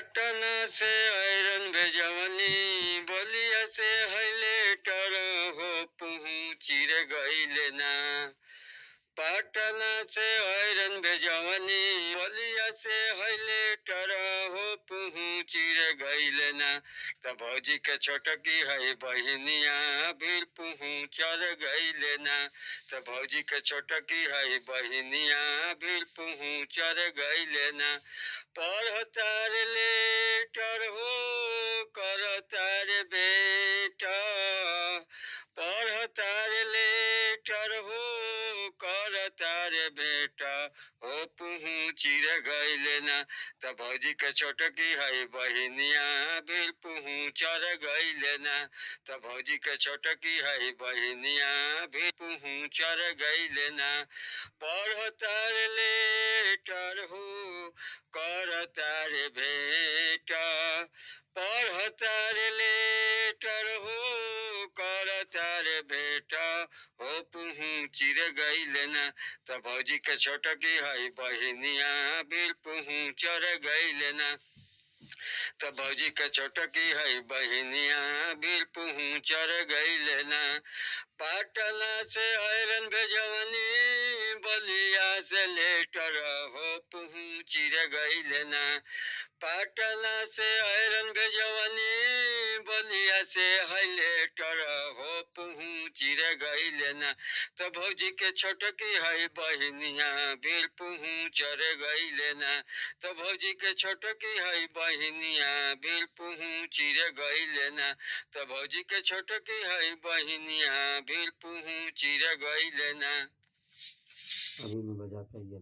पटना से आयरन भेजवनी बलिया से हाईलेटर हो पहुँची रे गईले ना। पटना से आयरन भेजवनी बलिया से हाईलेटर हो पहुँची रे गईले ना। त भौजी के छोटकी है बहिनिया भी पहुँचर गईले ना। त भौजी के छोटकी है बहिनिया भी पहुँचर गईले ना। पढ़तार लेटर हो करतार बेटा, पढ़तार लेटर हो करतार बेटा हो पहुँची रे गईले ना। त भौजी के छोटकी है बहिनिया भी पहुँचर गईले ना। त भौजी के छोटकी है बहिनिया भी पहुँचर गईले ना। पढ़तार लेटर हो करतार बेटा, पढ़तार लेटर हो करतार बेटा हो पहुँची रे गईले ना। त भौजी के छोटकी है बहिनिया भी पहुँचर गईले ना। त भौजी के छोटकी है बहिनिया भी पहुँचर गईले ना। पटना से आयरन भेजवनी बलिया से लेटर हो पहुँची रे गईले ना। पटना से आयरन भेजवनी बलिया से हाईलेटर हो पहुँची रे गईले ना। तो भौजी के छोटकी है बहिनिया भी पहुँचर गईले ना। तो भौजी के छोटकी है बहिनिया भी पहुँची रे गईले ना। तो भौजी के छोटकी है बहिनिया भी पहुँची रे गईले ना। अभी मैं बजाता ही